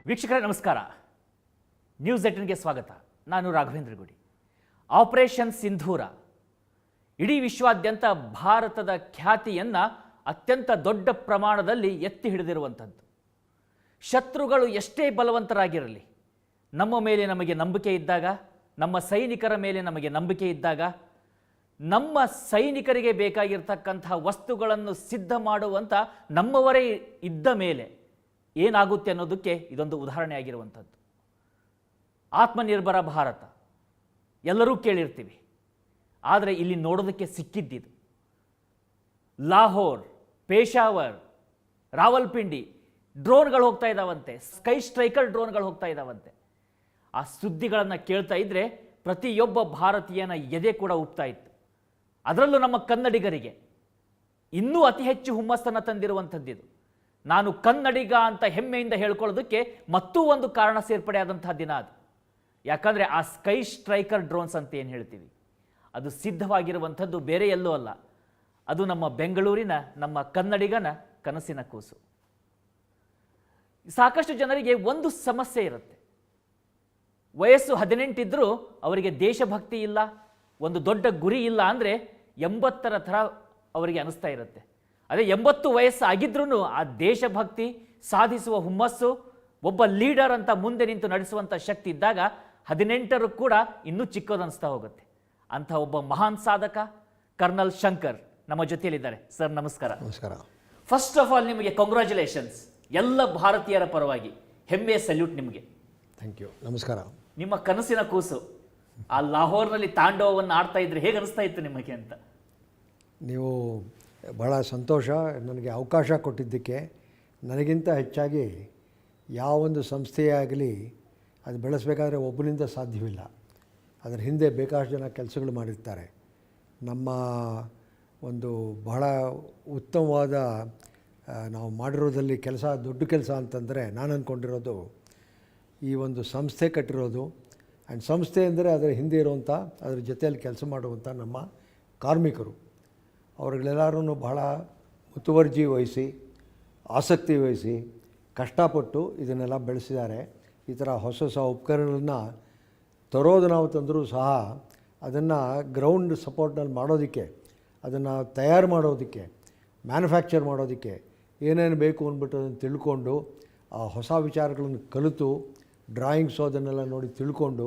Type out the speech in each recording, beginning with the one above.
ವೀಕ್ಷಕರೇ ನಮಸ್ಕಾರ. ನ್ಯೂಸ್ 18ಗೆ ಸ್ವಾಗತ. ನಾನು ರಾಘವೇಂದ್ರ ಗುಡಿ. ಆಪರೇಷನ್ ಸಿಂಧೂರ ಇಡೀ ವಿಶ್ವಾದ್ಯಂತ ಭಾರತದ ಖ್ಯಾತಿಯನ್ನು ಅತ್ಯಂತ ದೊಡ್ಡ ಪ್ರಮಾಣದಲ್ಲಿ ಎತ್ತಿ ಹಿಡಿದಿರುವಂಥದ್ದು. ಶತ್ರುಗಳು ಎಷ್ಟೇ ಬಲವಂತರಾಗಿರಲಿ, ನಮ್ಮ ಮೇಲೆ ನಮಗೆ ನಂಬಿಕೆ ಇದ್ದಾಗ, ನಮ್ಮ ಸೈನಿಕರ ಮೇಲೆ ನಮಗೆ ನಂಬಿಕೆ ಇದ್ದಾಗ, ನಮ್ಮ ಸೈನಿಕರಿಗೆ ಬೇಕಾಗಿರ್ತಕ್ಕಂಥ ವಸ್ತುಗಳನ್ನು ಸಿದ್ಧ ಮಾಡುವಂಥ ನಮ್ಮವರೇ ಇದ್ದ ಮೇಲೆ ಏನಾಗುತ್ತೆ ಅನ್ನೋದಕ್ಕೆ ಇದೊಂದು ಉದಾಹರಣೆ ಆಗಿರುವಂಥದ್ದು. ಆತ್ಮನಿರ್ಭರ ಭಾರತ ಎಲ್ಲರೂ ಕೇಳಿರ್ತೀವಿ, ಆದರೆ ಇಲ್ಲಿ ನೋಡೋದಕ್ಕೆ ಸಿಕ್ಕಿದ್ದಿದು ಲಾಹೋರ್, ಪೇಶಾವರ್, ರಾವಲ್ಪಿಂಡಿ ಡ್ರೋನ್ಗಳು ಹೋಗ್ತಾ ಇದ್ದಾವಂತೆ, ಸ್ಕೈ ಸ್ಟ್ರೈಕರ್ ಡ್ರೋನ್ಗಳು ಹೋಗ್ತಾ ಇದ್ದಾವಂತೆ. ಆ ಸುದ್ದಿಗಳನ್ನು ಕೇಳ್ತಾ ಇದ್ರೆ ಪ್ರತಿಯೊಬ್ಬ ಭಾರತೀಯನ ಎದೆ ಕೂಡ ಉಪ್ತಾ ಇತ್ತು. ಅದರಲ್ಲೂ ನಮ್ಮ ಕನ್ನಡಿಗರಿಗೆ ಇನ್ನೂ ಅತಿ ಹೆಚ್ಚು ಹುಮ್ಮಸ್ಸನ್ನು ತಂದಿರುವಂಥದ್ದಿದು. ನಾನು ಕನ್ನಡಿಗ ಅಂತ ಹೆಮ್ಮೆಯಿಂದ ಹೇಳ್ಕೊಳ್ಳೋದಕ್ಕೆ ಮತ್ತೂ ಒಂದು ಕಾರಣ ಸೇರ್ಪಡೆ ಆದಂತಹ ದಿನ ಅದು. ಯಾಕಂದರೆ ಆ ಸ್ಕೈ ಸ್ಟ್ರೈಕರ್ ಡ್ರೋನ್ಸ್ ಅಂತ ಏನು ಹೇಳ್ತೀವಿ, ಅದು ಸಿದ್ಧವಾಗಿರುವಂಥದ್ದು ಬೇರೆ ಎಲ್ಲೂ ಅಲ್ಲ, ಅದು ನಮ್ಮ ಬೆಂಗಳೂರಿನ, ನಮ್ಮ ಕನ್ನಡಿಗನ ಕನಸಿನ ಕೂಸು. ಸಾಕಷ್ಟು ಜನರಿಗೆ ಒಂದು ಸಮಸ್ಯೆ ಇರುತ್ತೆ. ವಯಸ್ಸು 18 ಇದ್ದರೂ ಅವರಿಗೆ ದೇಶಭಕ್ತಿ ಇಲ್ಲ, ಒಂದು ದೊಡ್ಡ ಗುರಿ ಇಲ್ಲ ಅಂದರೆ 80ರ ಥರ ಅವರಿಗೆ ಅನಿಸ್ತಾ ಇರುತ್ತೆ. ಅದೇ 80 ವಯಸ್ಸು ಆಗಿದ್ರೂ ಆ ದೇಶಭಕ್ತಿ ಸಾಧಿಸುವ ಹುಮ್ಮಸ್ಸು, ಒಬ್ಬ ಲೀಡರ್ ಅಂತ ಮುಂದೆ ನಿಂತು ನಡೆಸುವಂಥ ಶಕ್ತಿ ಇದ್ದಾಗ 18ರು ಕೂಡ ಇನ್ನೂ ಚಿಕ್ಕದು ಅನಿಸ್ತಾ ಹೋಗುತ್ತೆ. ಅಂಥ ಒಬ್ಬ ಮಹಾನ್ ಸಾಧಕ ಕರ್ನಲ್ ಶಂಕರ್ ನಮ್ಮ ಜೊತೆಯಲ್ಲಿದ್ದಾರೆ. ಸರ್ ನಮಸ್ಕಾರ. ನಮಸ್ಕಾರ. ಫಸ್ಟ್ ಆಫ್ ಆಲ್ ನಿಮಗೆ ಕಂಗ್ರ್ಯಾಚುಲೇಷನ್ಸ್, ಎಲ್ಲ ಭಾರತೀಯರ ಪರವಾಗಿ ಹೆಮ್ಮೆಯ ಸಲ್ಯೂಟ್ ನಿಮಗೆ. Thank you. ನಮಸ್ಕಾರ. ನಿಮ್ಮ ಕನಸಿನ ಕೂಸು ಆ ಲಾಹೋರ್ನಲ್ಲಿ ತಾಂಡವವನ್ನು ಆಡ್ತಾ ಇದ್ರೆ ಹೇಗೆ ಅನಿಸ್ತಾ ಇತ್ತು ನಿಮಗೆ ಅಂತ? ನೀವು ಬಹಳ ಸಂತೋಷ ನನಗೆ ಅವಕಾಶ ಕೊಟ್ಟಿದ್ದಕ್ಕೆ. ನನಗಿಂತ ಹೆಚ್ಚಾಗಿ ಯಾವೊಂದು ಸಂಸ್ಥೆಯೇ ಆಗಲಿ ಅದು ಬೆಳೆಸಬೇಕಾದ್ರೆ ಒಬ್ಬನಿಂದ ಸಾಧ್ಯವಿಲ್ಲ. ಅದರ ಹಿಂದೆ ಬೇಕಾದಷ್ಟು ಜನ ಕೆಲಸಗಳು ಮಾಡಿರ್ತಾರೆ. ನಮ್ಮ ಒಂದು ಬಹಳ ಉತ್ತಮವಾದ ನಾವು ಮಾಡಿರೋದಲ್ಲಿ ಕೆಲಸ, ದೊಡ್ಡ ಕೆಲಸ ಅಂತಂದರೆ ನಾನು ಅಂದ್ಕೊಂಡಿರೋದು ಈ ಒಂದು ಸಂಸ್ಥೆ ಕಟ್ಟಿರೋದು. ಆ್ಯಂಡ್ ಸಂಸ್ಥೆ ಅಂದರೆ ಅದರ ಹಿಂದೆ ಇರುವಂಥ, ಅದರ ಜೊತೆಯಲ್ಲಿ ಕೆಲಸ ಮಾಡುವಂಥ ನಮ್ಮ ಕಾರ್ಮಿಕರು, ಅವ್ರಿಗೆಲ್ಲರೂ ಬಹಳ ಮುತುವರ್ಜಿ ವಹಿಸಿ, ಆಸಕ್ತಿ ವಹಿಸಿ, ಕಷ್ಟಪಟ್ಟು ಇದನ್ನೆಲ್ಲ ಬೆಳೆಸಿದ್ದಾರೆ. ಈ ಥರ ಹೊಸ ಹೊಸ ಉಪಕರಣಗಳನ್ನ ತರೋದು ನಾವು ತಂದರೂ ಸಹ ಅದನ್ನು ಗ್ರೌಂಡ್ ಸಪೋರ್ಟ್ನಲ್ಲಿ ಮಾಡೋದಕ್ಕೆ, ಅದನ್ನು ತಯಾರು ಮಾಡೋದಕ್ಕೆ, ಮ್ಯಾನುಫ್ಯಾಕ್ಚರ್ ಮಾಡೋದಕ್ಕೆ ಏನೇನು ಬೇಕು ಅಂದ್ಬಿಟ್ಟು ಅದನ್ನು ತಿಳ್ಕೊಂಡು, ಆ ಹೊಸ ವಿಚಾರಗಳನ್ನು ಕಲಿತು, ಡ್ರಾಯಿಂಗ್ಸು ಅದನ್ನೆಲ್ಲ ನೋಡಿ ತಿಳ್ಕೊಂಡು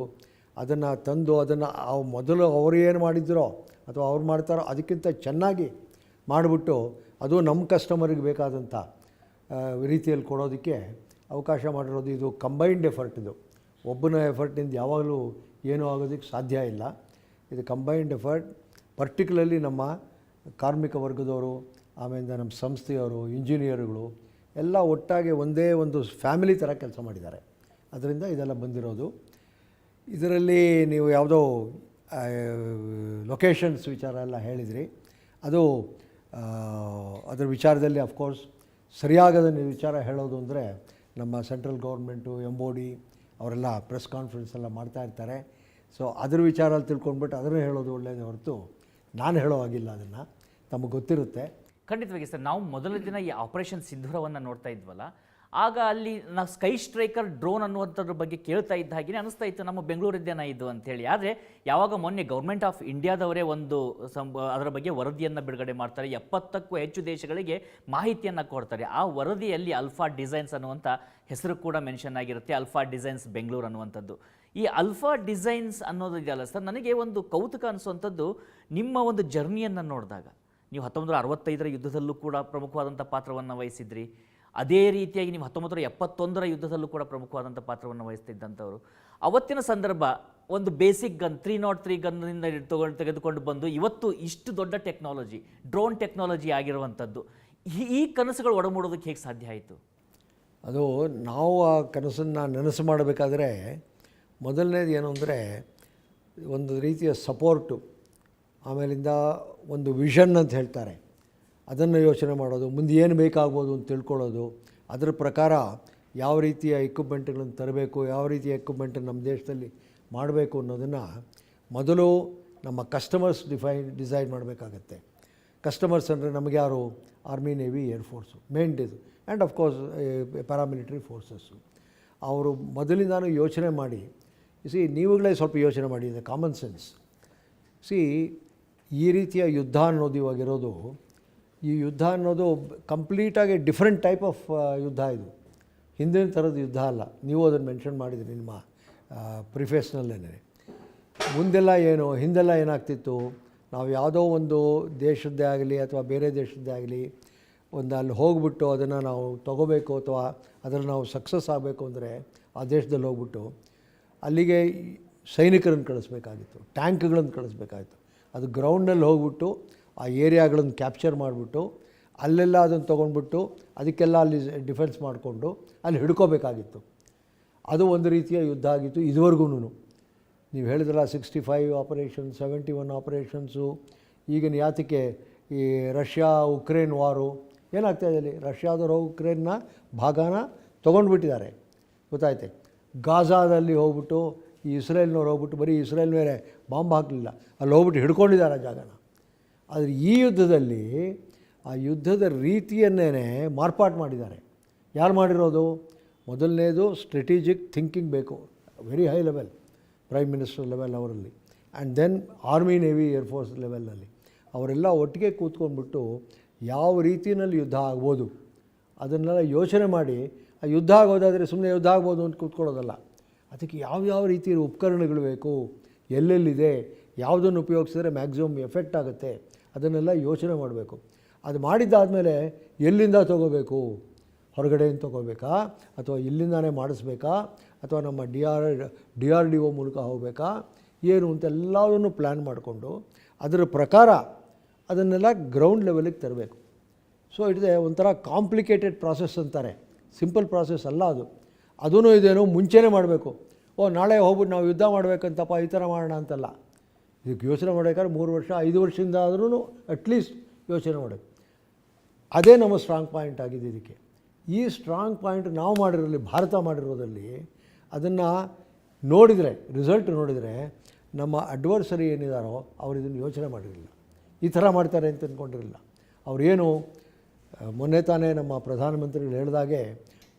ಅದನ್ನು ತಂದು ಅದನ್ನು ಮೊದಲು ಅವರು ಏನು ಮಾಡಿದ್ದರೋ ಅಥವಾ ಅವ್ರು ಮಾಡ್ತಾರೋ ಅದಕ್ಕಿಂತ ಚೆನ್ನಾಗಿ ಮಾಡಿಬಿಟ್ಟು ಅದು ನಮ್ಮ ಕಸ್ಟಮರಿಗೆ ಬೇಕಾದಂಥ ರೀತಿಯಲ್ಲಿ ಕೊಡೋದಕ್ಕೆ ಅವಕಾಶ ಮಾಡಿರೋದು. ಇದು ಕಂಬೈನ್ಡ್ ಎಫರ್ಟ್. ಇದು ಒಬ್ಬನ ಎಫರ್ಟಿಂದ ಯಾವಾಗಲೂ ಏನೂ ಆಗೋದಕ್ಕೆ ಸಾಧ್ಯ ಇಲ್ಲ. ಇದು ಕಂಬೈನ್ಡ್ ಎಫರ್ಟ್. ಪರ್ಟಿಕ್ಯುಲರ್ಲಿ ನಮ್ಮ ಕಾರ್ಮಿಕ ವರ್ಗದವರು, ಆಮೇಲೆ ನಮ್ಮ ಸಂಸ್ಥೆಯವರು, ಇಂಜಿನಿಯರ್ಗಳು ಎಲ್ಲ ಒಟ್ಟಾಗಿ ಒಂದೇ ಒಂದು ಫ್ಯಾಮಿಲಿ ಥರ ಕೆಲಸ ಮಾಡಿದ್ದಾರೆ. ಅದರಿಂದ ಇದೆಲ್ಲ ಬಂದಿರೋದು. ಇದರಲ್ಲಿ ನೀವು ಯಾವುದೋ ಲೊಕೇಶನ್ಸ್ ವಿಚಾರ ಎಲ್ಲ ಹೇಳಿದ್ರಿ. ಅದು ಅದರ ವಿಚಾರದಲ್ಲಿ ಅಫ್ಕೋರ್ಸ್ ಸರಿಯಾಗದ ವಿಚಾರ ಹೇಳೋದು ಅಂದರೆ ನಮ್ಮ ಸೆಂಟ್ರಲ್ ಗೌರ್ಮೆಂಟು, MOD ಅವರೆಲ್ಲ ಪ್ರೆಸ್ ಕಾನ್ಫರೆನ್ಸ್ ಎಲ್ಲ ಮಾಡ್ತಾ ಇರ್ತಾರೆ. ಸೊ ಅದ್ರ ವಿಚಾರಲ್ಲಿ ತಿಳ್ಕೊಂಡ್ಬಿಟ್ಟು ಅದನ್ನು ಹೇಳೋದು ಒಳ್ಳೆಯದೇ ಹೊರತು ನಾನು ಹೇಳೋ ಹಾಗಿಲ್ಲ. ಅದನ್ನು ತಮಗೆ ಗೊತ್ತಿರುತ್ತೆ. ಖಂಡಿತವಾಗಿ ಸರ್. ನಾವು ಮೊದಲ ದಿನ ಈ ಆಪರೇಷನ್ ಸಿಂಧೂರವನ್ನು ನೋಡ್ತಾ ಇದ್ವಲ್ಲ, ಆಗ ಅಲ್ಲಿ ನಾವು ಸ್ಕೈ ಸ್ಟ್ರೈಕರ್ ಡ್ರೋನ್ ಅನ್ನುವಂಥದ್ರ ಬಗ್ಗೆ ಕೇಳ್ತಾ ಇದ್ದ ಹಾಗೆ ಅನಿಸ್ತಾ ಇತ್ತು ನಮ್ಮ ಬೆಂಗಳೂರಿದ್ದೇನ ಇದು ಅಂತೇಳಿ. ಆದರೆ ಯಾವಾಗ ಮೊನ್ನೆ ಗೌರ್ಮೆಂಟ್ ಆಫ್ ಇಂಡಿಯಾದವರೇ ಒಂದು ಅದರ ಬಗ್ಗೆ ವರದಿಯನ್ನು ಬಿಡುಗಡೆ ಮಾಡ್ತಾರೆ, 70ಕ್ಕೂ ಹೆಚ್ಚು ದೇಶಗಳಿಗೆ ಮಾಹಿತಿಯನ್ನು ಕೊಡ್ತಾರೆ. ಆ ವರದಿಯಲ್ಲಿ ಅಲ್ಫಾ ಡಿಸೈನ್ಸ್ ಅನ್ನುವಂಥ ಹೆಸರು ಕೂಡ ಮೆನ್ಷನ್ ಆಗಿರುತ್ತೆ, ಅಲ್ಫಾ ಡಿಸೈನ್ಸ್ ಬೆಂಗಳೂರು ಅನ್ನುವಂಥದ್ದು. ಈ ಅಲ್ಫಾ ಡಿಸೈನ್ಸ್ ಅನ್ನೋದು ಇದೆಯಲ್ಲ ಸರ್, ನನಗೆ ಒಂದು ಕೌತುಕ ಅನಿಸುವಂಥದ್ದು, ನಿಮ್ಮ ಒಂದು ಜರ್ನಿಯನ್ನು ನೋಡಿದಾಗ ನೀವು 1965ರ ಯುದ್ಧದಲ್ಲೂ ಕೂಡ ಪ್ರಮುಖವಾದಂಥ ಪಾತ್ರವನ್ನು ವಹಿಸಿದ್ರಿ. ಅದೇ ರೀತಿಯಾಗಿ ನೀವು 1971ರ ಯುದ್ಧದಲ್ಲೂ ಕೂಡ ಪ್ರಮುಖವಾದಂಥ ಪಾತ್ರವನ್ನು ವಹಿಸ್ತಿದ್ದಂಥವ್ರು. ಅವತ್ತಿನ ಸಂದರ್ಭ ಒಂದು ಬೇಸಿಕ್ ಗನ್ 303 ಗನ್ನಿಂದ ತೆಗೆದುಕೊಂಡು ಬಂದು ಇವತ್ತು ಇಷ್ಟು ದೊಡ್ಡ ಟೆಕ್ನಾಲಜಿ, ಡ್ರೋನ್ ಟೆಕ್ನಾಲಜಿ ಆಗಿರುವಂಥದ್ದು. ಈ ಕನಸುಗಳು ಒಡಮೂಡೋದಕ್ಕೆ ಹೇಗೆ ಸಾಧ್ಯ ಆಯಿತು? ಅದು ನಾವು ಆ ಕನಸನ್ನು ನನಸು ಮಾಡಬೇಕಾದ್ರೆ ಮೊದಲನೇದು ಏನು ಅಂದರೆ ಒಂದು ರೀತಿಯ ಸಪೋರ್ಟು, ಆಮೇಲಿಂದ ಒಂದು ವಿಷನ್ ಅಂತ ಹೇಳ್ತಾರೆ, ಅದನ್ನು ಯೋಚನೆ ಮಾಡೋದು, ಮುಂದೆ ಏನು ಬೇಕಾಗ್ಬೋದು ಅಂತ ತಿಳ್ಕೊಳ್ಳೋದು, ಅದರ ಪ್ರಕಾರ ಯಾವ ರೀತಿಯ ಎಕ್ವಿಪ್ಮೆಂಟ್ಗಳನ್ನು ತರಬೇಕು, ಯಾವ ರೀತಿಯ ಎಕ್ವಿಪ್ಮೆಂಟನ್ನು ನಮ್ಮ ದೇಶದಲ್ಲಿ ಮಾಡಬೇಕು ಅನ್ನೋದನ್ನು ಮೊದಲು ನಮ್ಮ ಕಸ್ಟಮರ್ಸ್ ಡಿಸೈಡ್ ಮಾಡಬೇಕಾಗತ್ತೆ. ಕಸ್ಟಮರ್ಸ್ ಅಂದರೆ ನಮಗೆ ಯಾರು? Army, navy, air force main and of course paramilitary forces. ಅವರು ಮೊದಲಿಂದಾನು ಯೋಚನೆ ಮಾಡಿ ನೀವುಗಳೇ ಸ್ವಲ್ಪ ಯೋಚನೆ ಮಾಡಿ, ಇದೆ ಕಾಮನ್ ಸೆನ್ಸ್. ಈ ರೀತಿಯ ಯುದ್ಧ ಅನ್ನೋದು ಇವಾಗಿರೋದು, ಈ ಯುದ್ಧ ಅನ್ನೋದು ಕಂಪ್ಲೀಟಾಗಿ ಡಿಫ್ರೆಂಟ್ ಟೈಪ್ ಆಫ್ ಯುದ್ಧ ಇದು. ಹಿಂದಿನ ಥರದ ಯುದ್ಧ ಅಲ್ಲ. ನೀವು ಅದನ್ನು ಮೆನ್ಷನ್ ಮಾಡಿದ್ರಿ ನಿಮ್ಮ ಪ್ರಿಫೇಸ್ನಲ್ಲೇ. ಮುಂದೆಲ್ಲ ಏನು, ಹಿಂದೆಲ್ಲ ಏನಾಗ್ತಿತ್ತು, ನಾವು ಯಾವುದೋ ಒಂದು ದೇಶದ್ದೇ ಆಗಲಿ ಅಥವಾ ಬೇರೆ ದೇಶದ್ದೇ ಆಗಲಿ ಒಂದು ಅಲ್ಲಿ ಹೋಗ್ಬಿಟ್ಟು ಅದನ್ನು ನಾವು ತೊಗೋಬೇಕು ಅಥವಾ ಅದರಲ್ಲಿ ನಾವು ಸಕ್ಸಸ್ ಆಗಬೇಕು ಅಂದರೆ ಆ ದೇಶದಲ್ಲಿ ಹೋಗ್ಬಿಟ್ಟು ಅಲ್ಲಿಗೆ ಸೈನಿಕರನ್ನು ಕಳಿಸ್ಬೇಕಾಗಿತ್ತು, ಟ್ಯಾಂಕ್ಗಳನ್ನು ಕಳಿಸ್ಬೇಕಾಗಿತ್ತು. ಅದು ಗ್ರೌಂಡ್ನಲ್ಲಿ ಹೋಗ್ಬಿಟ್ಟು ಆ ಏರಿಯಾಗಳನ್ನು ಕ್ಯಾಪ್ಚರ್ ಮಾಡಿಬಿಟ್ಟು ಅಲ್ಲೆಲ್ಲ ಅದನ್ನು ತೊಗೊಂಡ್ಬಿಟ್ಟು ಅದಕ್ಕೆಲ್ಲ ಅಲ್ಲಿ ಡಿಫೆನ್ಸ್ ಮಾಡಿಕೊಂಡು ಅಲ್ಲಿ ಹಿಡ್ಕೋಬೇಕಾಗಿತ್ತು. ಅದು ಒಂದು ರೀತಿಯ ಯುದ್ಧ ಆಗಿತ್ತು ಇದುವರೆಗೂ. ನೀವು ಹೇಳಿದ್ರಲ್ಲ 65 ಆಪರೇಷನ್ಸ್, 71 ಆಪರೇಷನ್ಸು. ಈಗಿನ ಯಾತಕ್ಕೆ ಈ ರಷ್ಯಾ ಉಕ್ರೇನ್ ವಾರು ಏನಾಗ್ತಾಯಿದೆ, ಅಲ್ಲಿ ರಷ್ಯಾದವರು ಉಕ್ರೇನ್ನ ಭಾಗನ ತೊಗೊಂಡ್ಬಿಟ್ಟಿದ್ದಾರೆ, ಗೊತ್ತಾಯ್ತೆ. ಗಾಜಾದಲ್ಲಿ ಹೋಗ್ಬಿಟ್ಟು ಈ ಇಸ್ರೇಲ್ನವ್ರು ಹೋಗ್ಬಿಟ್ಟು ಬರೀ ಇಸ್ರೇಲ್ ಮೇಲೆ ಬಾಂಬ್ ಹಾಕಲಿಲ್ಲ, ಅಲ್ಲಿ ಹೋಗ್ಬಿಟ್ಟು ಹಿಡ್ಕೊಂಡಿದ್ದಾರೆ ಆ ಜಾಗನ. ಆದರೆ ಈ ಯುದ್ಧದಲ್ಲಿ ಆ ಯುದ್ಧದ ರೀತಿಯನ್ನೇ ಮಾರ್ಪಾಟು ಮಾಡಿದ್ದಾರೆ. ಯಾರು ಮಾಡಿರೋದು? ಮೊದಲನೇದು ಸ್ಟ್ರೆಟಜಿಕ್ ಥಿಂಕಿಂಗ್ ಬೇಕು, very high level, prime minister level ಅವರಲ್ಲಿ, and then army navy air force ಲೆವೆಲ್ನಲ್ಲಿ ಅವರೆಲ್ಲ ಒಟ್ಟಿಗೆ ಕೂತ್ಕೊಂಡ್ಬಿಟ್ಟು ಯಾವ ರೀತಿಯಲ್ಲಿ ಯುದ್ಧ ಆಗ್ಬೋದು ಅದನ್ನೆಲ್ಲ ಯೋಚನೆ ಮಾಡಿ, ಆ ಯುದ್ಧ ಆಗೋದಾದರೆ ಸುಮ್ಮನೆ ಯುದ್ಧ ಆಗ್ಬೋದು ಅಂತ ಕೂತ್ಕೊಳ್ಳೋದಲ್ಲ. ಅದಕ್ಕೆ ಯಾವ ರೀತಿ ಉಪಕರಣಗಳು ಬೇಕು, ಎಲ್ಲೆಲ್ಲಿದೆ, ಯಾವುದನ್ನು ಉಪಯೋಗಿಸಿದ್ರೆ ಮ್ಯಾಕ್ಸಿಮಮ್ ಎಫೆಕ್ಟ್ ಆಗುತ್ತೆ, ಅದನ್ನೆಲ್ಲ ಯೋಚನೆ ಮಾಡಬೇಕು. ಅದು ಮಾಡಿದ್ದಾದಮೇಲೆ ಎಲ್ಲಿಂದ ತೊಗೋಬೇಕು, ಹೊರಗಡೆಯಿಂದ ತೊಗೋಬೇಕಾ ಅಥವಾ ಇಲ್ಲಿಂದಾನೇ ಮಾಡಿಸ್ಬೇಕಾ ಅಥವಾ ನಮ್ಮ DRDO ಮೂಲಕ ಹೋಗಬೇಕಾ ಏನು ಅಂತೆಲ್ಲದನ್ನು ಪ್ಲ್ಯಾನ್ ಮಾಡಿಕೊಂಡು ಅದರ ಪ್ರಕಾರ ಅದನ್ನೆಲ್ಲ ಗ್ರೌಂಡ್ ಲೆವೆಲಿಗೆ ತರಬೇಕು. ಸೊ ಇಟ್ದೆ ಒಂಥರ ಕಾಂಪ್ಲಿಕೇಟೆಡ್ ಪ್ರಾಸೆಸ್ ಅಂತಾರೆ, ಸಿಂಪಲ್ ಪ್ರಾಸೆಸ್ ಅಲ್ಲ ಅದು. ಅದೂ ಇದೇನೋ ಮುಂಚೆನೇ ಮಾಡಬೇಕು. ನಾಳೆ ಹೋಗ್ಬಿಟ್ಟು ನಾವು ಯುದ್ಧ ಮಾಡಬೇಕಂತಪ್ಪ ಈ ಥರ ಮಾಡೋಣ ಅಂತಲ್ಲ. ಇದಕ್ಕೆ ಯೋಚನೆ ಮಾಡಬೇಕಾದ್ರೆ 3 ವರ್ಷ 5 ವರ್ಷದಿಂದ ಆದ್ರೂ ಅಟ್ಲೀಸ್ಟ್ ಯೋಚನೆ ಮಾಡಬೇಕು. ಅದೇ ನಮ್ಮ ಸ್ಟ್ರಾಂಗ್ ಪಾಯಿಂಟ್ ಆಗಿದೆ ಇದಕ್ಕೆ. ಈ ಸ್ಟ್ರಾಂಗ್ ಪಾಯಿಂಟ್ ನಾವು ಮಾಡಿರೋಲ್ಲಿ, ಭಾರತ ಮಾಡಿರೋದಲ್ಲಿ ಅದನ್ನು ನೋಡಿದರೆ, ರಿಸಲ್ಟ್ ನೋಡಿದರೆ ನಮ್ಮ ಅಡ್ವರ್ಸರಿ ಏನಿದಾರೋ ಅವ್ರು ಇದನ್ನು ಯೋಚನೆ ಮಾಡಿರಲಿಲ್ಲ, ಈ ಥರ ಮಾಡ್ತಾರೆ ಅಂತ ಅಂದ್ಕೊಂಡಿರಲಿಲ್ಲ. ಅವರೇನು ಮೊನ್ನೆ ತಾನೇ ನಮ್ಮ ಪ್ರಧಾನಮಂತ್ರಿಗಳು ಹೇಳಿದಾಗೆ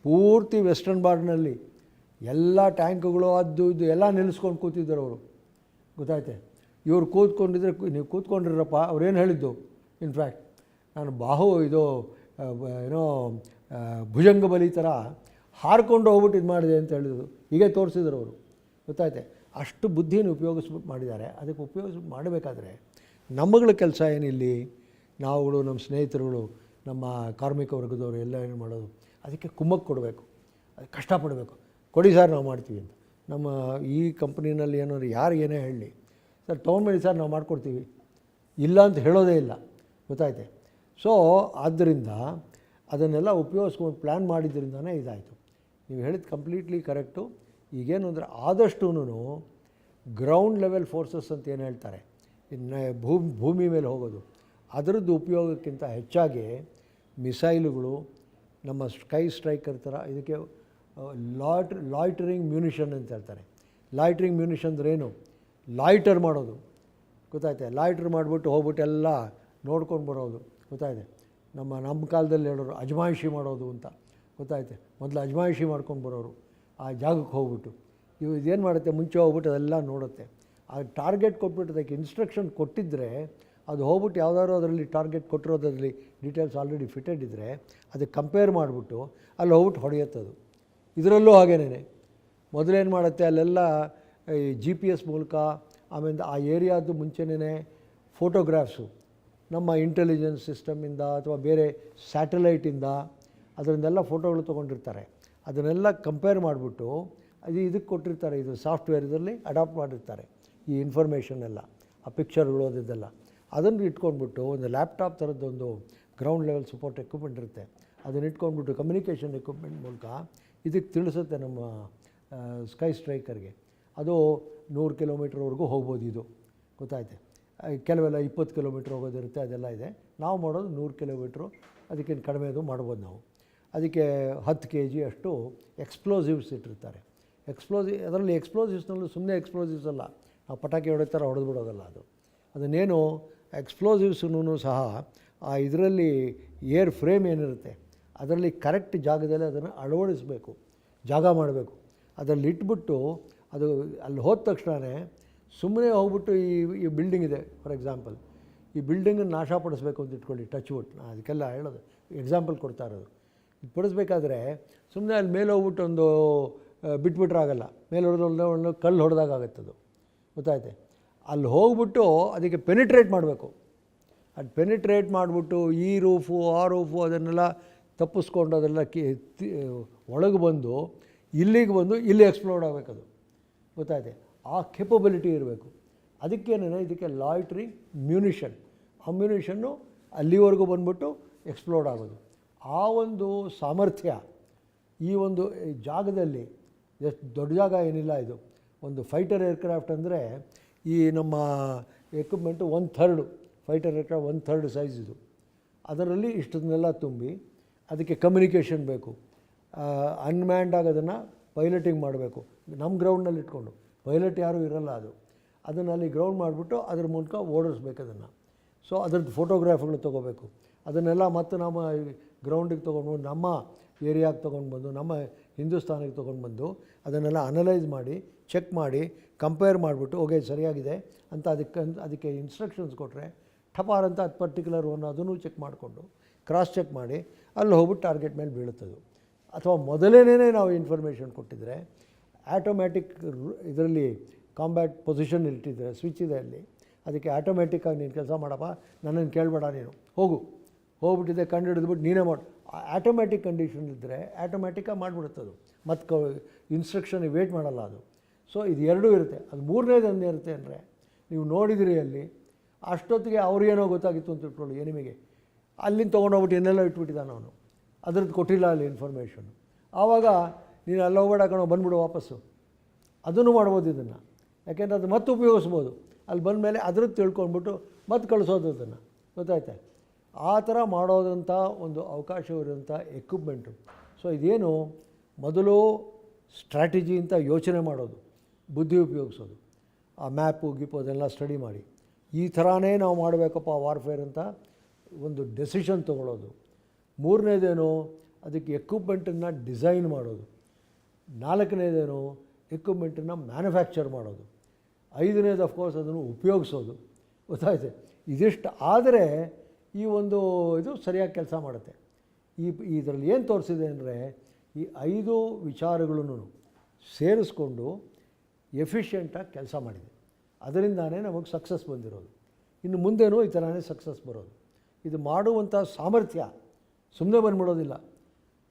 ಪೂರ್ತಿ ವೆಸ್ಟರ್ನ್ ಬಾರ್ಡ್ನಲ್ಲಿ ಎಲ್ಲ ಟ್ಯಾಂಕ್ಗಳು ಅದು ಇದು ಎಲ್ಲ ನಿಲ್ಲಿಸ್ಕೊಂಡು ಕೂತಿದ್ದರು ಅವರು, ಗೊತ್ತಾಯ್ತೆ. ಇವ್ರು ಕೂತ್ಕೊಂಡಿದ್ರೆ ನೀವು ಕೂತ್ಕೊಂಡಿರಪ್ಪ, ಅವ್ರೇನು ಹೇಳಿದ್ದು, ಇನ್ಫ್ಯಾಕ್ಟ್ ನಾನು ಏನೋ ಭುಜಂಗ ಬಲಿ ಥರ ಹಾರ್ಕೊಂಡು ಹೋಗ್ಬಿಟ್ಟು ಇದು ಮಾಡಿದೆ ಅಂತ ಹೇಳಿದ್ರು, ಹೀಗೆ ತೋರಿಸಿದ್ರು ಅವರು, ಗೊತ್ತಾಯ್ತೆ. ಅಷ್ಟು ಬುದ್ಧಿಯನ್ನು ಉಪಯೋಗಿಸ್ಬಿಟ್ಟು ಮಾಡಿದ್ದಾರೆ. ಅದಕ್ಕೆ ಉಪಯೋಗಿಸ್ಬಿಟ್ಟು ಮಾಡಬೇಕಾದ್ರೆ ನಮ್ಮಗಳ ಕೆಲಸ ಏನಿಲ್ಲಿ, ನಾವುಗಳು, ನಮ್ಮ ಸ್ನೇಹಿತರುಗಳು, ನಮ್ಮ ಕಾರ್ಮಿಕ ವರ್ಗದವರು ಎಲ್ಲ ಏನು ಮಾಡೋದು, ಅದಕ್ಕೆ ಕುಮ್ಮಕ್ಕೆ ಕೊಡಬೇಕು, ಅದಕ್ಕೆ ಕಷ್ಟಪಡಬೇಕು. ಕೊಡಿ ಸರ್ ನಾವು ಮಾಡ್ತೀವಿ ಅಂತ. ನಮ್ಮ ಈ ಕಂಪ್ನಿನಲ್ಲಿ ಏನಾದ್ರು ಯಾರು ಏನೇ ಹೇಳಲಿ, ಸರ್ ತೊಗೊಂಡ್ಬೇಡಿ ಸರ್ ನಾವು ಮಾಡಿಕೊಡ್ತೀವಿ, ಇಲ್ಲ ಅಂತ ಹೇಳೋದೇ ಇಲ್ಲ, ಗೊತ್ತಾಯ್ತೆ. ಸೊ ಆದ್ದರಿಂದ ಅದನ್ನೆಲ್ಲ ಉಪಯೋಗಿಸ್ಕೊಂಡು ಪ್ಲ್ಯಾನ್ ಮಾಡಿದ್ರಿಂದನೇ ಇದಾಯಿತು. ನೀವು ಹೇಳಿದ್ದು ಕಂಪ್ಲೀಟ್ಲಿ ಕರೆಕ್ಟು. ಈಗೇನು ಅಂದರೆ ಆದಷ್ಟೂ ಗ್ರೌಂಡ್ ಲೆವೆಲ್ ಫೋರ್ಸಸ್ ಅಂತ ಏನು ಹೇಳ್ತಾರೆ, ಇನ್ನು ಭೂಮಿ ಮೇಲೆ ಹೋಗೋದು, ಅದರದ್ದು ಉಪಯೋಗಕ್ಕಿಂತ ಹೆಚ್ಚಾಗಿ ಮಿಸೈಲುಗಳು, ನಮ್ಮ ಸ್ಕೈ ಸ್ಟ್ರೈಕರ್ ಥರ, ಇದಕ್ಕೆ ಲಾಯ್ಟರಿಂಗ್ ಮ್ಯೂನಿಷನ್ ಅಂತ ಹೇಳ್ತಾರೆ. ಲಾಯ್ಟರಿಂಗ್ ಮ್ಯೂನಿಷನ್ ಅಂದ್ರೆ ಏನು, ಲಾಯ್ಟರ್ ಮಾಡೋದು, ಗೊತ್ತಾಯ್ತೆ. ಲಾಯ್ಟರ್ ಮಾಡಿಬಿಟ್ಟು ಹೋಗ್ಬಿಟ್ಟು ಎಲ್ಲ ನೋಡ್ಕೊಂಡು ಬರೋದು, ಗೊತ್ತಾಯ್ತೆ. ನಮ್ಮ ಕಾಲದಲ್ಲಿ ಹೇಳೋರು ಅಜಮಾಯಿಷಿ ಮಾಡೋದು ಅಂತ, ಗೊತ್ತಾಯ್ತೆ. ಮೊದಲು ಅಜಮಾಯಿಷಿ ಮಾಡ್ಕೊಂಡು ಬರೋರು ಆ ಜಾಗಕ್ಕೆ ಹೋಗ್ಬಿಟ್ಟು. ಇದೇನು ಮಾಡುತ್ತೆ, ಮುಂಚೆ ಹೋಗ್ಬಿಟ್ಟು ಅದೆಲ್ಲ ನೋಡುತ್ತೆ. ಆ ಟಾರ್ಗೆಟ್ ಕೊಟ್ಬಿಟ್ಟು ಅದಕ್ಕೆ ಇನ್ಸ್ಟ್ರಕ್ಷನ್ ಕೊಟ್ಟಿದ್ದರೆ ಅದು ಹೋಗ್ಬಿಟ್ಟು ಯಾವುದಾದ್ರು ಅದರಲ್ಲಿ ಟಾರ್ಗೆಟ್ ಕೊಟ್ಟಿರೋದ್ರಲ್ಲಿ ಡೀಟೇಲ್ಸ್ ಆಲ್ರೆಡಿ ಫಿಟೆಡ್ ಇದ್ದರೆ ಅದಕ್ಕೆ ಕಂಪೇರ್ ಮಾಡಿಬಿಟ್ಟು ಅಲ್ಲಿ ಹೋಗ್ಬಿಟ್ಟು ಹೊಡೆಯುತ್ತದು. ಇದರಲ್ಲೂ ಹಾಗೇನೇ ಮೊದಲೇನು ಮಾಡುತ್ತೆ, ಅಲ್ಲೆಲ್ಲ ಈ GPS ಮೂಲಕ, ಆಮೇಲೆ ಆ ಏರಿಯಾದ್ದು ಮುಂಚೆನೇ ಫೋಟೋಗ್ರಾಫ್ಸು ನಮ್ಮ ಇಂಟೆಲಿಜೆನ್ಸ್ ಸಿಸ್ಟಮಿಂದ ಅಥವಾ ಬೇರೆ ಸ್ಯಾಟಲೈಟಿಂದ ಅದರಿಂದೆಲ್ಲ ಫೋಟೋಗಳು ತೊಗೊಂಡಿರ್ತಾರೆ. ಅದನ್ನೆಲ್ಲ ಕಂಪೇರ್ ಮಾಡಿಬಿಟ್ಟು ಇದಕ್ಕೆ ಕೊಟ್ಟಿರ್ತಾರೆ, ಇದು ಸಾಫ್ಟ್ವೇರ್ ಇದರಲ್ಲಿ ಅಡಾಪ್ಟ್ ಮಾಡಿರ್ತಾರೆ ಈ ಇನ್ಫಾರ್ಮೇಷನ್ ಎಲ್ಲ, ಆ ಪಿಕ್ಚರ್ಗಳು ಅದೆಲ್ಲ. ಅದನ್ನು ಇಟ್ಕೊಂಡ್ಬಿಟ್ಟು ಒಂದು ಲ್ಯಾಪ್ಟಾಪ್ ಥರದ್ದೊಂದು ಗ್ರೌಂಡ್ ಲೆವೆಲ್ ಸಪೋರ್ಟ್ ಎಕ್ವಿಪ್ಮೆಂಟ್ ಇರುತ್ತೆ, ಅದನ್ನು ಇಟ್ಕೊಂಡ್ಬಿಟ್ಟು ಕಮ್ಯುನಿಕೇಷನ್ ಎಕ್ವಿಪ್ಮೆಂಟ್ ಮೂಲಕ ಇದಕ್ಕೆ ತಿಳಿಸುತ್ತೆ ನಮ್ಮ ಸ್ಕೈ ಸ್ಟ್ರೈಕರ್ಗೆ. ಅದು 100 ಕಿಲೋಮೀಟ್ರ್ವರೆಗೂ ಹೋಗ್ಬೋದು ಇದು, ಗೊತ್ತಾಯ್ತೆ. ಕೆಲವೆಲ್ಲ 20 ಕಿಲೋಮೀಟ್ರ್ ಹೋಗೋದಿರುತ್ತೆ, ಅದೆಲ್ಲ ಇದೆ. ನಾವು ಮಾಡೋದು 100 ಕಿಲೋಮೀಟ್ರು, ಅದಕ್ಕಿಂತ ಕಡಿಮೆ ಅದು ಮಾಡ್ಬೋದು ನಾವು. ಅದಕ್ಕೆ 10 kg ಅಷ್ಟು ಎಕ್ಸ್ಪ್ಲೋಸಿವ್ಸ್ ಇಟ್ಟಿರ್ತಾರೆ. ಅದರಲ್ಲಿ ಎಕ್ಸ್ಪ್ಲೋಸಿವ್ಸ್ನಲ್ಲೂ ಸುಮ್ಮನೆ ಎಕ್ಸ್ಪ್ಲೋಸಿವ್ಸ್ ಅಲ್ಲ, ನಾವು ಪಟಾಕಿ ಹೊಡೆದ ಥರ ಹೊಡೆದು ಬಿಡೋದಲ್ಲ ಅದು. ಅದನ್ನೇನು ಎಕ್ಸ್ಪ್ಲೋಸಿವ್ಸೂ ಸಹ ಆ ಇದರಲ್ಲಿ ಏರ್ ಫ್ರೇಮ್ ಏನಿರುತ್ತೆ ಅದರಲ್ಲಿ ಕರೆಕ್ಟ್ ಜಾಗದಲ್ಲಿ ಅದನ್ನು ಅಳವಡಿಸಬೇಕು. ಜಾಗ ಮಾಡಬೇಕು. ಅದರಲ್ಲಿ ಇಟ್ಬಿಟ್ಟು ಅದು ಅಲ್ಲಿ ಹೋದ ತಕ್ಷಣವೇ ಸುಮ್ಮನೆ ಹೋಗ್ಬಿಟ್ಟು ಈ ಬಿಲ್ಡಿಂಗ್ ಇದೆ ಫಾರ್ ಎಕ್ಸಾಂಪಲ್, ಈ ಬಿಲ್ಡಿಂಗನ್ನು ನಾಶಪಡಿಸ್ಬೇಕು ಅಂತ ಇಟ್ಕೊಳ್ಳಿ, ಟಚ್ ವುಡ್, ಅದಕ್ಕೆಲ್ಲ ಹೇಳೋದು ಎಕ್ಸಾಂಪಲ್ ಕೊಡ್ತಾ ಇರೋದು. ಇದು ಪಡಿಸ್ಬೇಕಾದ್ರೆ ಸುಮ್ಮನೆ ಅಲ್ಲಿ ಮೇಲೆ ಹೋಗ್ಬಿಟ್ಟು ಒಂದು ಬಿಟ್ಬಿಟ್ರೆ ಆಗಲ್ಲ, ಮೇಲೆ ಹೊಡೆದು ಕಲ್ಲು ಹೊಡೆದಾಗತ್ತದು, ಗೊತ್ತಾಯ್ತೆ. ಅಲ್ಲಿ ಹೋಗ್ಬಿಟ್ಟು ಅದಕ್ಕೆ ಪೆನಿಟ್ರೇಟ್ ಮಾಡಬೇಕು. ಅದು ಪೆನಿಟ್ರೇಟ್ ಮಾಡಿಬಿಟ್ಟು ಈ ರೂಫು ಆ ರೂಫು ಅದನ್ನೆಲ್ಲ ತಪ್ಪಿಸ್ಕೊಂಡು ಅದೆಲ್ಲ ಒಳಗೆ ಬಂದು ಇಲ್ಲಿಗೆ ಬಂದು ಇಲ್ಲಿ ಎಕ್ಸ್ಪ್ಲೋರ್ಡ್ ಆಗಬೇಕದು, ಗೊತ್ತಾಯ್ತೆ. ಆ ಕೆಪಬಿಲಿಟಿ ಇರಬೇಕು. ಅದಕ್ಕೇನೇ ಇದಕ್ಕೆ ಲಾಯ್ಟ್ರಿಂಗ್ ಮ್ಯೂನಿಷನ್, ಆ ಮ್ಯೂನಿಷನ್ನು ಅಲ್ಲಿವರೆಗೂ ಬಂದ್ಬಿಟ್ಟು ಎಕ್ಸ್ಪ್ಲೋರ್ಡ್ ಆಗೋದು. ಆ ಒಂದು ಸಾಮರ್ಥ್ಯ ಈ ಒಂದು ಜಾಗದಲ್ಲಿ, ಎಷ್ಟು ದೊಡ್ಡ ಜಾಗ ಏನಿಲ್ಲ ಇದು. ಒಂದು ಫೈಟರ್ ಏರ್ಕ್ರಾಫ್ಟ್ ಅಂದರೆ ಈ ನಮ್ಮ ಎಕ್ವಿಪ್ಮೆಂಟು 1/3 ಫೈಟರ್ ಏರ್ಕ್ರಾಫ್ಟ್ 1/3 ಸೈಜ್ ಇದು. ಅದರಲ್ಲಿ ಇಷ್ಟನ್ನೆಲ್ಲ ತುಂಬಿ ಅದಕ್ಕೆ ಕಮ್ಯುನಿಕೇಷನ್ ಬೇಕು. ಅನ್ಮ್ಯಾನ್ಡ್ ಆಗಿ ಅದನ್ನು ಪೈಲಟಿಂಗ್ ಮಾಡಬೇಕು. ನಮ್ಮ ಗ್ರೌಂಡ್ನಲ್ಲಿ ಇಟ್ಕೊಂಡು ಪೈಲಟ್ ಯಾರೂ ಇರಲ್ಲ, ಅದನ್ನು ಅಲ್ಲಿ ಗ್ರೌಂಡ್ ಮಾಡಿಬಿಟ್ಟು ಅದ್ರ ಮೂಲಕ ಓಡಿಸ್ಬೇಕು ಅದನ್ನು. ಸೊ ಅದ್ರದ್ದು ಫೋಟೋಗ್ರಾಫ್ಗಳು ತೊಗೋಬೇಕು. ಅದನ್ನೆಲ್ಲ ಮತ್ತು ನಮ್ಮ ಗ್ರೌಂಡಿಗೆ ತೊಗೊಂಡ್ಬಂದು ನಮ್ಮ ಏರಿಯಾಗೆ ತೊಗೊಂಡು ನಮ್ಮ ಹಿಂದೂಸ್ತಾನಿಗೆ ತೊಗೊಂಡು ಅದನ್ನೆಲ್ಲ ಅನಲೈಸ್ ಮಾಡಿ ಚೆಕ್ ಮಾಡಿ ಕಂಪೇರ್ ಮಾಡಿಬಿಟ್ಟು ಓಕೆ ಸರಿಯಾಗಿದೆ ಅಂತ ಅದಕ್ಕೆ ಇನ್ಸ್ಟ್ರಕ್ಷನ್ಸ್ ಕೊಟ್ಟರೆ ಠಪಾರ್ ಅಂತ ಅದು ಪರ್ಟಿಕ್ಯುಲರ್ ಒನ್ ಅದನ್ನು ಚೆಕ್ ಮಾಡಿಕೊಂಡು ಕ್ರಾಸ್ ಚೆಕ್ ಮಾಡಿ ಅಲ್ಲಿ ಹೋಗ್ಬಿಟ್ಟು ಟಾರ್ಗೆಟ್ ಮೇಲೆ ಬೀಳುತ್ತದು. ಅಥವಾ ಮೊದಲೇನೇ ನಾವು ಇನ್ಫಾರ್ಮೇಷನ್ ಕೊಟ್ಟಿದ್ದರೆ ಆಟೋಮ್ಯಾಟಿಕ್ ಇದರಲ್ಲಿ ಕಾಂಬ್ಯಾಟ್ ಪೊಸಿಷನ್ ಇಟ್ಟಿದ್ದರೆ ಸ್ವಿಚ್ ಇದೆ ಅಲ್ಲಿ, ಅದಕ್ಕೆ ಆಟೋಮ್ಯಾಟಿಕ್ಕಾಗಿ ನೀನು ಕೆಲಸ ಮಾಡಪ್ಪ, ನನ್ನನ್ನು ಕೇಳಬೇಡ, ನೀನು ಹೋಗ್ಬಿಟ್ಟಿದ್ದೆ ಕಂಡು ಹಿಡಿದ್ಬಿಟ್ಟು ನೀನೇ ಮಾಡು. ಆಟೋಮ್ಯಾಟಿಕ್ ಕಂಡೀಷನ್ ಇದ್ದರೆ ಆಟೋಮ್ಯಾಟಿಕ್ಕಾಗಿ ಮಾಡಿಬಿಡುತ್ತದು, ಮತ್ತು ಇನ್ಸ್ಟ್ರಕ್ಷನ್ ವೇಟ್ ಮಾಡಲ್ಲ ಅದು. ಸೊ ಇದು ಎರಡೂ ಇರುತ್ತೆ. ಅದು ಮೂರನೇದು ಇರುತ್ತೆ ಅಂದರೆ ನೀವು ನೋಡಿದಿರಿ ಅಲ್ಲಿ ಅಷ್ಟೊತ್ತಿಗೆ ಅವ್ರಿಗೇನೋ ಗೊತ್ತಾಗಿತ್ತು ಅಂತ ಇಟ್ಕೊಳ್ಳಿ ಎನಿಮಿಗೆ, ಅಲ್ಲಿಂದ ತೊಗೊಂಡೋಗ್ಬಿಟ್ಟು ಏನೆಲ್ಲ ಇಟ್ಬಿಟ್ಟಿದ್ದಾನೆ ಅವನು, ಅದ್ರದ್ದು ಕೊಟ್ಟಿಲ್ಲ ಅಲ್ಲಿ ಇನ್ಫಾರ್ಮೇಷನ್. ಆವಾಗ ನೀನು ಅಲ್ಲಿ ಹೋಗ್ಬೇಡ ಕಣೋ ಬಂದುಬಿಡು ವಾಪಸ್ಸು, ಅದನ್ನು ಮಾಡ್ಬೋದು ಇದನ್ನು. ಯಾಕೆಂದರೆ ಅದು ಮತ್ತೆ ಉಪಯೋಗಿಸ್ಬೋದು. ಅಲ್ಲಿ ಬಂದಮೇಲೆ ಅದ್ರದ್ದು ತಿಳ್ಕೊಂಡ್ಬಿಟ್ಟು ಮತ್ತೆ ಕಳಿಸೋದು ಅದನ್ನು, ಗೊತ್ತಾಯ್ತಾ. ಆ ಥರ ಮಾಡೋದಂಥ ಒಂದು ಅವಕಾಶವಿರುವಂಥ ಎಕ್ವಿಪ್ಮೆಂಟು. ಸೊ ಇದೇನು ಮೊದಲು ಸ್ಟ್ರಾಟಜಿ ಅಂತ ಯೋಚನೆ ಮಾಡೋದು, ಬುದ್ಧಿ ಉಪಯೋಗಿಸೋದು, ಆ ಮ್ಯಾಪು ಗೀಪು ಅದೆಲ್ಲ ಸ್ಟಡಿ ಮಾಡಿ ಈ ಥರನೇ ನಾವು ಮಾಡಬೇಕಪ್ಪ ವಾರ್ಫೇರ್ ಅಂತ ಒಂದು ಡೆಸಿಷನ್ ತೊಗೊಳ್ಳೋದು. ಮೂರನೇದೇನು ಅದಕ್ಕೆ ಎಕ್ವಿಪ್ಮೆಂಟನ್ನು ಡಿಸೈನ್ ಮಾಡೋದು. ನಾಲ್ಕನೇದೇನು ಎಕ್ವಿಪ್ಮೆಂಟನ್ನು ಮ್ಯಾನುಫ್ಯಾಕ್ಚರ್ ಮಾಡೋದು. ಐದನೇದು ಅಫ್ಕೋರ್ಸ್ ಅದನ್ನು ಉಪಯೋಗಿಸೋದು, ಗೊತ್ತಾಯ್ತು. ಇದಿಷ್ಟು ಆದರೆ ಈ ಒಂದು ಇದು ಸರಿಯಾಗಿ ಕೆಲಸ ಮಾಡುತ್ತೆ. ಇದರಲ್ಲಿ ಏನು ತೋರಿಸಿದೆ ಅಂದರೆ ಈ 5 ವಿಚಾರಗಳನ್ನು ಸೇರಿಸ್ಕೊಂಡು ಎಫಿಷಿಯೆಂಟಾಗಿ ಕೆಲಸ ಮಾಡಿದೆ. ಅದರಿಂದಾನೇ ನಮಗೆ ಸಕ್ಸಸ್ ಬಂದಿರೋದು. ಇನ್ನು ಮುಂದೇನೂ ಈ ಥರನೇ ಸಕ್ಸಸ್ ಬರೋದು. ಇದು ಮಾಡುವಂಥ ಸಾಮರ್ಥ್ಯ ಸುಮ್ಮನೆ ಬಂದ್ಬಿಡೋದಿಲ್ಲ.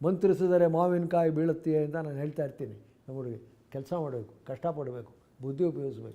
ಮಂತ್ರಿಸಿದರೆ ಮಾವಿನಕಾಯಿ ಬೀಳುತ್ತೆ ಅಂತ ನಾನು ಹೇಳ್ತಾ ಇರ್ತೀನಿ. ನಮಗೆ ಕೆಲಸ ಮಾಡಬೇಕು, ಕಷ್ಟಪಡಬೇಕು, ಬುದ್ಧಿ ಉಪಯೋಗಿಸ್ಬೇಕು.